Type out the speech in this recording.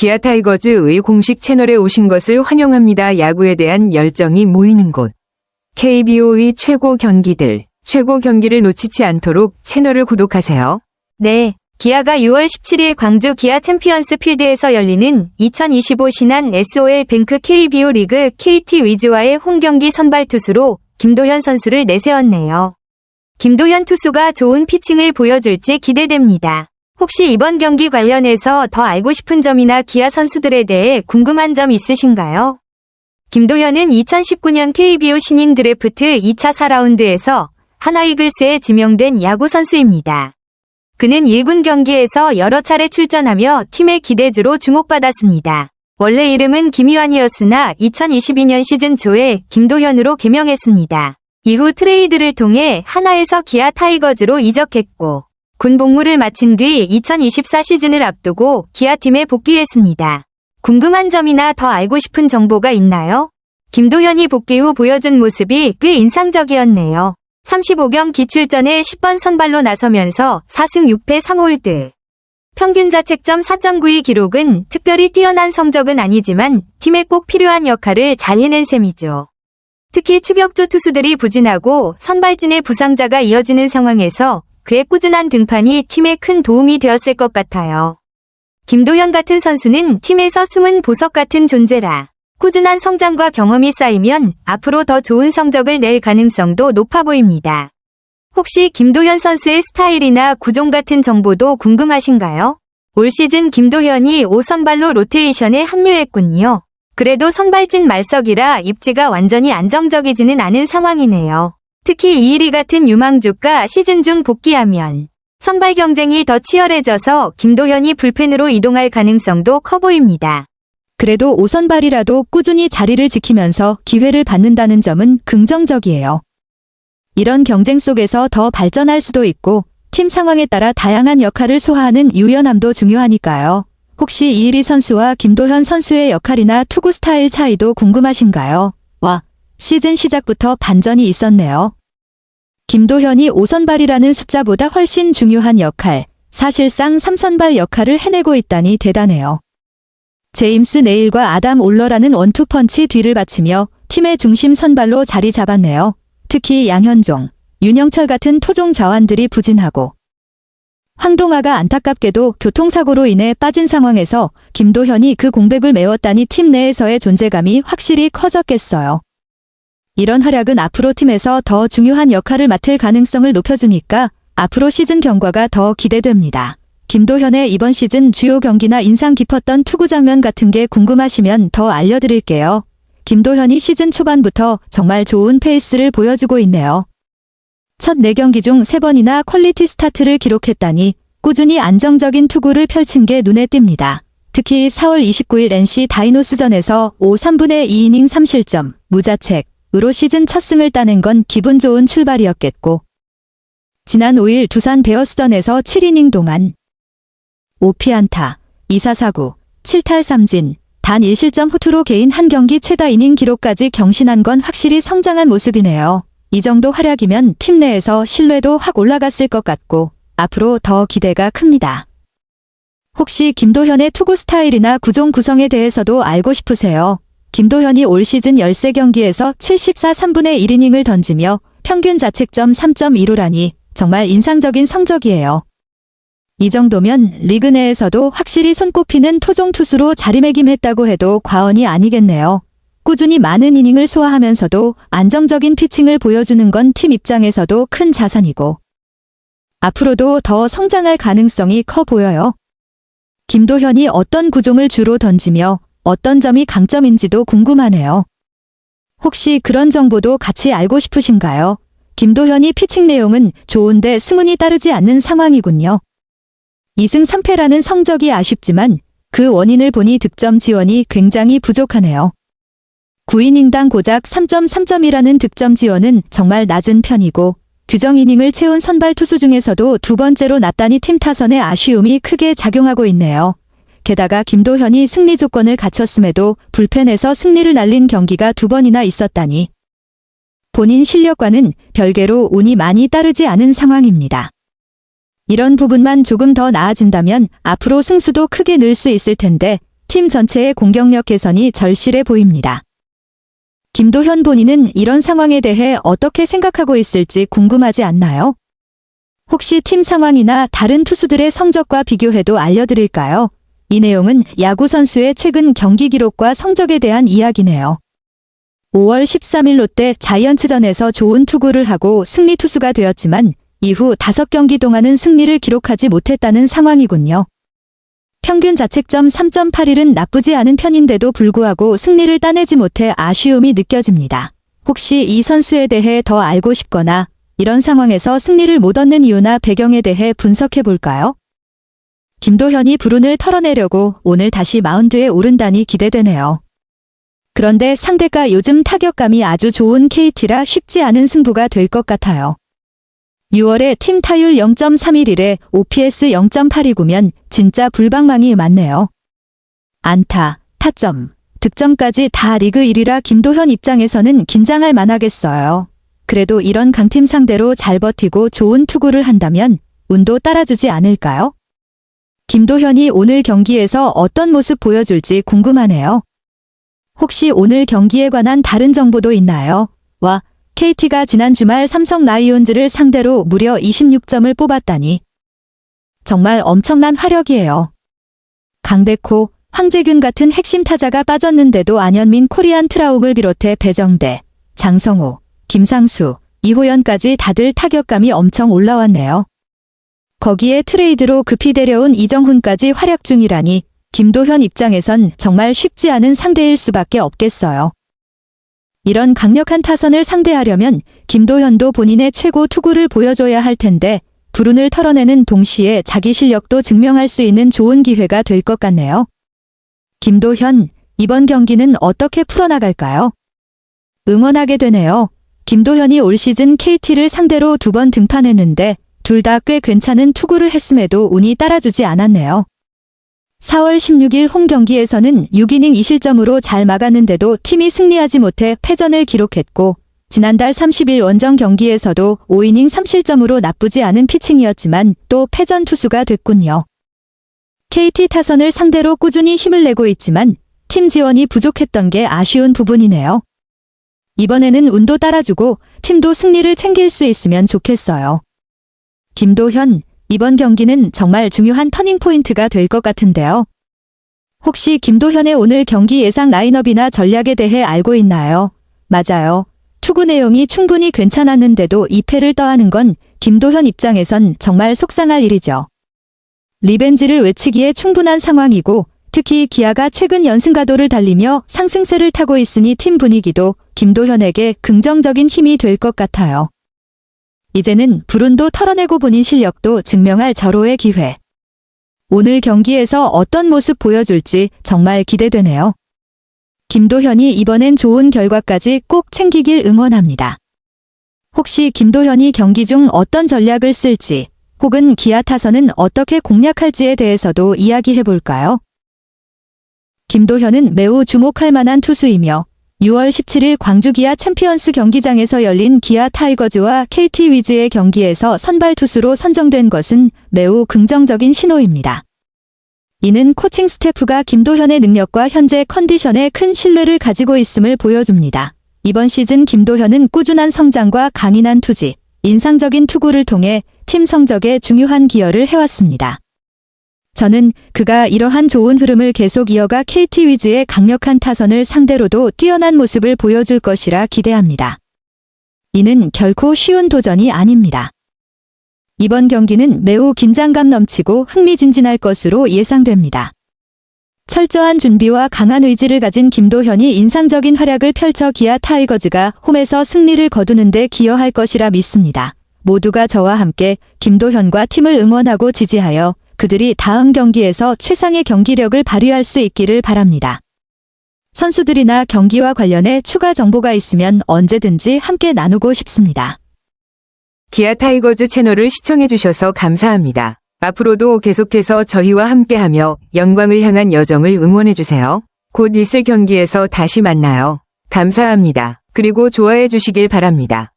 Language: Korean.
기아 타이거즈의 공식 채널에 오신 것을 환영합니다. 야구에 대한 열정이 모이는 곳. KBO의 최고 경기들, 최고 경기를 놓치지 않도록 채널을 구독하세요. 네, 기아가 6월 17일 광주 기아 챔피언스 필드에서 열리는 2025 신한 SOL 뱅크 KBO 리그 KT 위즈와의 홈경기 선발 투수로 김도현 선수를 내세웠네요. 김도현 투수가 좋은 피칭을 보여줄지 기대됩니다. 혹시 이번 경기 관련해서 더 알고 싶은 점이나 기아 선수들에 대해 궁금한 점 있으신가요? 김도현은 2019년 KBO 신인 드래프트 2차 4라운드에서 하나이글스에 지명된 야구 선수입니다. 그는 1군 경기에서 여러 차례 출전하며 팀의 기대주로 주목받았습니다. 원래 이름은 김유한이었으나 2022년 시즌 초에 김도현으로 개명했습니다. 이후 트레이드를 통해 하나에서 기아 타이거즈로 이적했고 군 복무를 마친 뒤 2024 시즌을 앞두고 기아팀에 복귀했습니다. 궁금한 점이나 더 알고 싶은 정보가 있나요? 김도현이 복귀 후 보여준 모습이 꽤 인상적이었네요. 35경기 출전에 10번 선발로 나서면서 4승 6패 3홀드. 평균 자책점 4.92 기록은 특별히 뛰어난 성적은 아니지만 팀에 꼭 필요한 역할을 잘 해낸 셈이죠. 특히 추격조 투수들이 부진하고 선발진의 부상자가 이어지는 상황에서 그의 꾸준한 등판이 팀에 큰 도움이 되었을 것 같아요. 김도현 같은 선수는 팀에서 숨은 보석 같은 존재라 꾸준한 성장과 경험이 쌓이면 앞으로 더 좋은 성적을 낼 가능성도 높아 보입니다. 혹시 김도현 선수의 스타일이나 구종 같은 정보도 궁금하신가요? 올 시즌 김도현이 5선발로 로테이션에 합류했군요. 그래도 선발진 말석이라 입지가 완전히 안정적이지는 않은 상황이네요. 특히 이일이 같은 유망주가 시즌 중 복귀하면 선발 경쟁이 더 치열해져서 김도현이 불펜으로 이동할 가능성도 커 보입니다. 그래도 5선발이라도 꾸준히 자리를 지키면서 기회를 받는다는 점은 긍정적이에요. 이런 경쟁 속에서 더 발전할 수도 있고 팀 상황에 따라 다양한 역할을 소화하는 유연함도 중요하니까요. 혹시 이일이 선수와 김도현 선수의 역할이나 투구 스타일 차이도 궁금하신가요? 시즌 시작부터 반전이 있었네요. 김도현이 5선발이라는 숫자보다 훨씬 중요한 역할, 사실상 3선발 역할을 해내고 있다니 대단해요. 제임스 네일과 아담 올러라는 원투펀치 뒤를 바치며 팀의 중심 선발로 자리 잡았네요. 특히 양현종, 윤영철 같은 토종 좌완들이 부진하고 황동아가 안타깝게도 교통사고로 인해 빠진 상황에서 김도현이 그 공백을 메웠다니 팀 내에서의 존재감이 확실히 커졌겠어요. 이런 활약은 앞으로 팀에서 더 중요한 역할을 맡을 가능성을 높여주니까 앞으로 시즌 경과가 더 기대됩니다. 김도현의 이번 시즌 주요 경기나 인상 깊었던 투구 장면 같은 게 궁금하시면 더 알려드릴게요. 김도현이 시즌 초반부터 정말 좋은 페이스를 보여주고 있네요. 첫 4경기 중 3번이나 퀄리티 스타트를 기록했다니 꾸준히 안정적인 투구를 펼친 게 눈에 띕니다. 특히 4월 29일 NC 다이노스전에서 5 3분의 2이닝 3실점, 무자책으로 시즌 첫 승을 따낸 건 기분 좋은 출발이었겠고 지난 5일 두산 베어스전에서 7이닝 동안 5피안타, 2사사구, 7탈 3진, 단 1실점 후투로 개인 한 경기 최다 이닝 기록까지 경신한 건 확실히 성장한 모습이네요. 이 정도 활약이면 팀 내에서 신뢰도 확 올라갔을 것 같고 앞으로 더 기대가 큽니다. 혹시 김도현의 투구 스타일이나 구종 구성에 대해서도 알고 싶으세요? 김도현이 올 시즌 13경기에서 74 3분의 1이닝을 던지며 평균 자책점 3.15라니 정말 인상적인 성적이에요. 이 정도면 리그 내에서도 확실히 손꼽히는 토종 투수로 자리매김했다고 해도 과언이 아니겠네요. 꾸준히 많은 이닝을 소화하면서도 안정적인 피칭을 보여주는 건 팀 입장에서도 큰 자산이고 앞으로도 더 성장할 가능성이 커 보여요. 김도현이 어떤 구종을 주로 던지며 어떤 점이 강점인지도 궁금하네요. 혹시 그런 정보도 같이 알고 싶으신가요? 김도현이 피칭 내용은 좋은데 승운이 따르지 않는 상황이군요. 2승 3패라는 성적이 아쉽지만 그 원인을 보니 득점 지원이 굉장히 부족하네요. 9이닝당 고작 3.3점이라는 득점 지원은 정말 낮은 편이고 규정 이닝을 채운 선발 투수 중에서도 두 번째로 낮다니 팀 타선의 아쉬움이 크게 작용하고 있네요. 게다가 김도현이 승리 조건을 갖췄음에도 불펜에서 승리를 날린 경기가 2번이나 있었다니 본인 실력과는 별개로 운이 많이 따르지 않은 상황입니다. 이런 부분만 조금 더 나아진다면 앞으로 승수도 크게 늘 수 있을 텐데 팀 전체의 공격력 개선이 절실해 보입니다. 김도현 본인은 이런 상황에 대해 어떻게 생각하고 있을지 궁금하지 않나요? 혹시 팀 상황이나 다른 투수들의 성적과 비교해도 알려드릴까요? 이 내용은 야구 선수의 최근 경기 기록과 성적에 대한 이야기네요. 5월 13일 롯데 자이언츠전에서 좋은 투구를 하고 승리 투수가 되었지만 이후 5경기 동안은 승리를 기록하지 못했다는 상황이군요. 평균 자책점 3.81은 나쁘지 않은 편인데도 불구하고 승리를 따내지 못해 아쉬움이 느껴집니다. 혹시 이 선수에 대해 더 알고 싶거나 이런 상황에서 승리를 못 얻는 이유나 배경에 대해 분석해 볼까요? 김도현이 불운을 털어내려고 오늘 다시 마운드에 오른다니 기대되네요. 그런데 상대가 요즘 타격감이 아주 좋은 KT라 쉽지 않은 승부가 될 것 같아요. 6월에 팀 타율 0.311에 OPS 0.829면 진짜 불방망이 맞네요. 안타, 타점, 득점까지 다 리그 1위라 김도현 입장에서는 긴장할 만하겠어요. 그래도 이런 강팀 상대로 잘 버티고 좋은 투구를 한다면 운도 따라주지 않을까요? 김도현이 오늘 경기에서 어떤 모습 보여줄지 궁금하네요. 혹시 오늘 경기에 관한 다른 정보도 있나요? KT가 지난 주말 삼성 라이온즈를 상대로 무려 26점을 뽑았다니. 정말 엄청난 화력이에요. 강백호, 황재균 같은 핵심 타자가 빠졌는데도 안현민, 코리안 트라욱을 비롯해 배정대, 장성우, 김상수, 이호연까지 다들 타격감이 엄청 올라왔네요. 거기에 트레이드로 급히 데려온 이정훈까지 활약 중이라니 김도현 입장에선 정말 쉽지 않은 상대일 수밖에 없겠어요. 이런 강력한 타선을 상대하려면 김도현도 본인의 최고 투구를 보여줘야 할 텐데 불운을 털어내는 동시에 자기 실력도 증명할 수 있는 좋은 기회가 될 것 같네요. 김도현, 이번 경기는 어떻게 풀어나갈까요? 응원하게 되네요. 김도현이 올 시즌 KT를 상대로 2번 등판했는데 둘 다 꽤 괜찮은 투구를 했음에도 운이 따라주지 않았네요. 4월 16일 홈 경기에서는 6이닝 2실점으로 잘 막았는데도 팀이 승리하지 못해 패전을 기록했고 지난달 30일 원정 경기에서도 5이닝 3실점으로 나쁘지 않은 피칭이었지만 또 패전 투수가 됐군요. KT 타선을 상대로 꾸준히 힘을 내고 있지만 팀 지원이 부족했던 게 아쉬운 부분이네요. 이번에는 운도 따라주고 팀도 승리를 챙길 수 있으면 좋겠어요. 김도현, 이번 경기는 정말 중요한 터닝포인트가 될 것 같은데요. 혹시 김도현의 오늘 경기 예상 라인업이나 전략에 대해 알고 있나요? 맞아요. 투구 내용이 충분히 괜찮았는데도 2패를 떠하는 건 김도현 입장에선 정말 속상할 일이죠. 리벤지를 외치기에 충분한 상황이고 특히 기아가 최근 연승가도를 달리며 상승세를 타고 있으니 팀 분위기도 김도현에게 긍정적인 힘이 될 것 같아요. 이제는 불운도 털어내고 본인 실력도 증명할 절호의 기회. 오늘 경기에서 어떤 모습 보여줄지 정말 기대되네요. 김도현이 이번엔 좋은 결과까지 꼭 챙기길 응원합니다. 혹시 김도현이 경기 중 어떤 전략을 쓸지 혹은 기아 타선은 어떻게 공략할지에 대해서도 이야기해볼까요? 김도현은 매우 주목할 만한 투수이며 6월 17일 광주 기아 챔피언스 경기장에서 열린 기아 타이거즈와 KT 위즈의 경기에서 선발 투수로 선정된 것은 매우 긍정적인 신호입니다. 이는 코칭 스태프가 김도현의 능력과 현재 컨디션에 큰 신뢰를 가지고 있음을 보여줍니다. 이번 시즌 김도현은 꾸준한 성장과 강인한 투지, 인상적인 투구를 통해 팀 성적에 중요한 기여를 해왔습니다. 저는 그가 이러한 좋은 흐름을 계속 이어가 KT 위즈의 강력한 타선을 상대로도 뛰어난 모습을 보여줄 것이라 기대합니다. 이는 결코 쉬운 도전이 아닙니다. 이번 경기는 매우 긴장감 넘치고 흥미진진할 것으로 예상됩니다. 철저한 준비와 강한 의지를 가진 김도현이 인상적인 활약을 펼쳐 기아 타이거즈가 홈에서 승리를 거두는 데 기여할 것이라 믿습니다. 모두가 저와 함께 김도현과 팀을 응원하고 지지하여 그들이 다음 경기에서 최상의 경기력을 발휘할 수 있기를 바랍니다. 선수들이나 경기와 관련해 추가 정보가 있으면 언제든지 함께 나누고 싶습니다. 기아 타이거즈 채널을 시청해주셔서 감사합니다. 앞으로도 계속해서 저희와 함께하며 영광을 향한 여정을 응원해주세요. 곧 있을 경기에서 다시 만나요. 감사합니다. 그리고 좋아해 주시길 바랍니다.